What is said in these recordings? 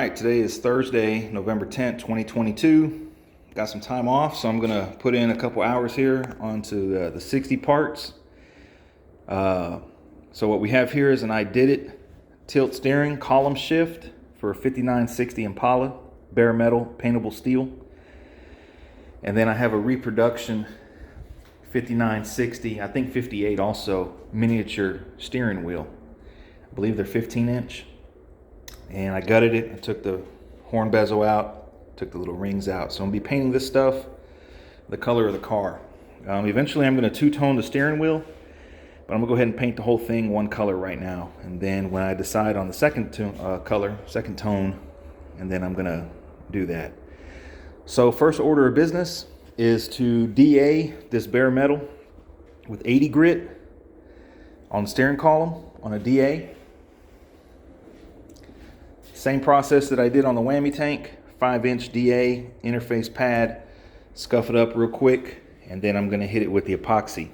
right, today is Thursday, November 10th, 2022. Got some time off, so I'm gonna put in a couple hours here onto the 60 parts. So what we have here is an Ididit tilt steering column shift for a 5960 Impala, bare metal, paintable steel. And then I have a reproduction 5960, I think 58 also, miniature steering wheel. I believe they're 15-inch. And I gutted it. I took the horn bezel out, took the little rings out. So I'm gonna be painting this stuff the color of the car. Eventually I'm gonna two-tone the steering wheel, but I'm gonna go ahead and paint the whole thing one color right now. And then when I decide on the second tone, and then I'm gonna do that. So first order of business is to DA this bare metal with 80 grit on the steering column on a DA. Same process that I did on the whammy tank, 5-inch DA interface pad, scuff it up real quick, and then I'm gonna hit it with the epoxy,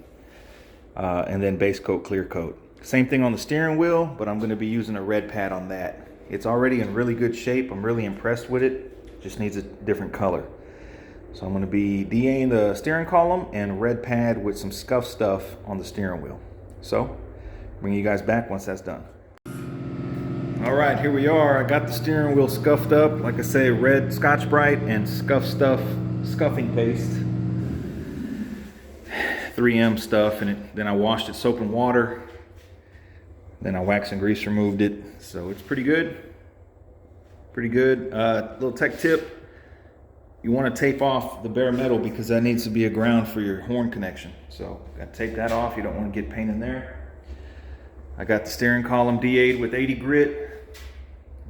and then base coat, clear coat. Same thing on the steering wheel, but I'm gonna be using a red pad on that. It's already in really good shape. I'm really impressed with it. Just needs a different color. So I'm gonna be DAing the steering column and red pad with some scuff stuff on the steering wheel. So, bring you guys back once that's done. All right, here we are. I got the steering wheel scuffed up. Like I say, red Scotch-Brite and scuffing paste. 3M stuff in it. Then I washed it soap and water. Then I wax and grease removed it. So it's pretty good. Pretty good. Little tech tip. You want to tape off the bare metal because that needs to be a ground for your horn connection. So got to tape that off. You don't want to get paint in there. I got the steering column DA'd with 80 grit.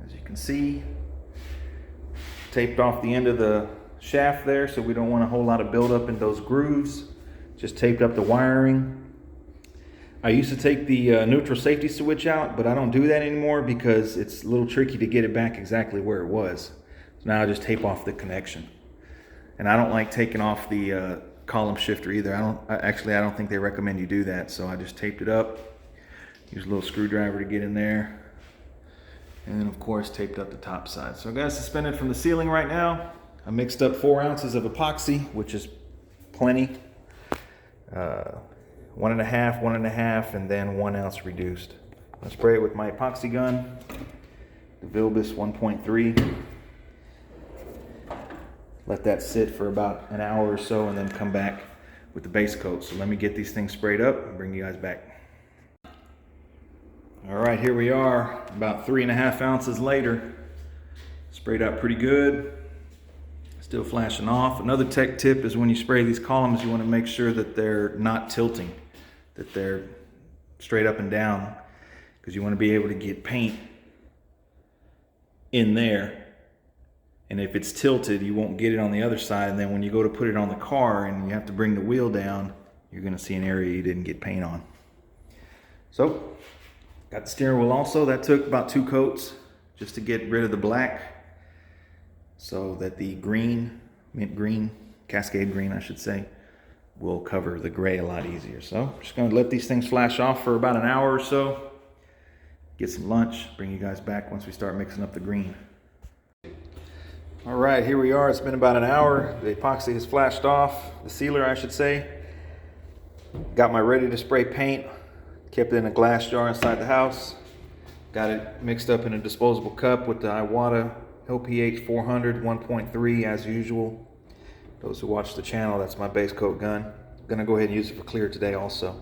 As you can see, taped off the end of the shaft there, so we don't want a whole lot of buildup in those grooves. Just taped up the wiring. I used to take the neutral safety switch out, but I don't do that anymore because it's a little tricky to get it back exactly where it was. So now I just tape off the connection. And I don't like taking off the column shifter either. I don't think they recommend you do that, so I just taped it up. Use a little screwdriver to get in there. And then of course taped up the top side. So I got it suspended from the ceiling right now. I mixed up 4 ounces of epoxy, which is plenty. 1.5, 1.5, and then 1 ounce reduced. I spray it with my epoxy gun, the Vilbus 1.3. Let that sit for about an hour or so and then come back with the base coat. So let me get these things sprayed up and bring you guys back. All right, here we are, about 3.5 ounces later. Sprayed out pretty good. Still flashing off. Another tech tip is when you spray these columns, you want to make sure that they're not tilting, that they're straight up and down, because you want to be able to get paint in there. And if it's tilted, you won't get it on the other side. And then when you go to put it on the car and you have to bring the wheel down, you're going to see an area you didn't get paint on. So, got the steering wheel also. That took about 2 coats just to get rid of the black so that the green, mint green, cascade green I should say, will cover the gray a lot easier. So I'm just going to let these things flash off for about an hour or so. Get some lunch, bring you guys back once we start mixing up the green. All right, here we are. It's been about an hour. The epoxy has flashed off, the sealer I should say. Got my ready to spray paint. Kept it in a glass jar inside the house. Got it mixed up in a disposable cup with the Iwata LPH 400 1.3 as usual. Those who watch the channel, that's my base coat gun. Gonna go ahead and use it for clear today also.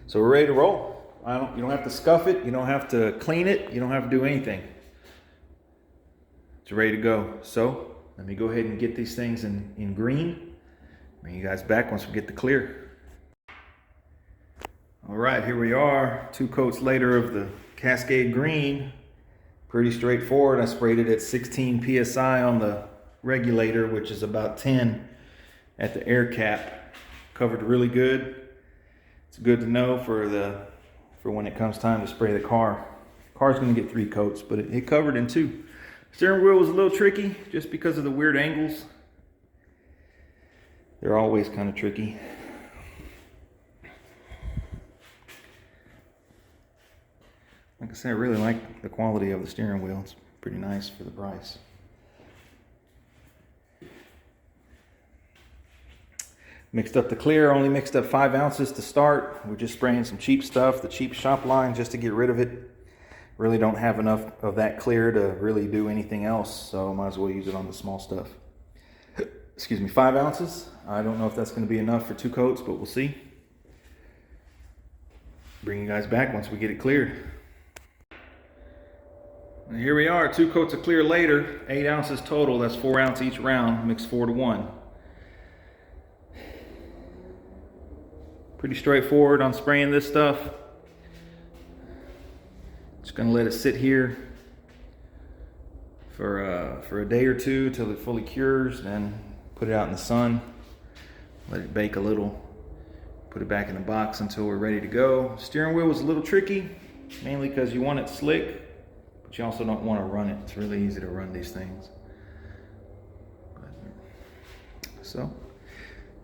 So we're ready to roll. You don't have to scuff it. You don't have to clean it. You don't have to do anything. It's ready to go. So let me go ahead and get these things in green. Bring you guys back once we get the clear. All right, here we are, 2 coats later of the Cascade Green. Pretty straightforward. I sprayed it at 16 PSI on the regulator, which is about 10 at the air cap. Covered really good. It's good to know for when it comes time to spray the car. Car's gonna get 3 coats, but it covered in 2. Steering wheel was a little tricky just because of the weird angles. They're always kind of tricky. Like I said, I really like the quality of the steering wheel. It's Pretty nice for the price. Mixed up the clear, only mixed up 5 ounces to start. We're just spraying some cheap stuff, the cheap shop line, just to get rid of it. Really don't have enough of that clear to really do anything else, so might as well use it on the small stuff. Excuse me, 5 ounces. I don't know if that's going to be enough for 2 coats, but we'll see. Bring you guys back once we get it cleared. And here we are, 2 coats of clear later, 8 ounces total. That's 4 ounces each round, mixed 4 to 1. Pretty straightforward on spraying this stuff. Just gonna let it sit here for a day or two till it fully cures, then put it out in the sun, let it bake a little, put it back in the box until we're ready to go. Steering wheel was a little tricky, mainly because you want it slick, but you also don't want to run it. It's really easy to run these things. So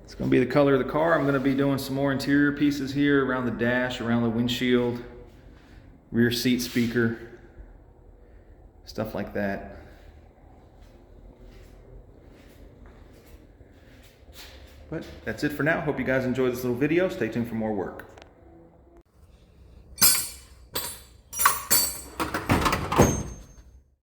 it's going to be the color of the car. I'm going to be doing some more interior pieces here around the dash, around the windshield, rear seat speaker, stuff like that. But that's it for now. Hope you guys enjoyed this little video. Stay tuned for more work.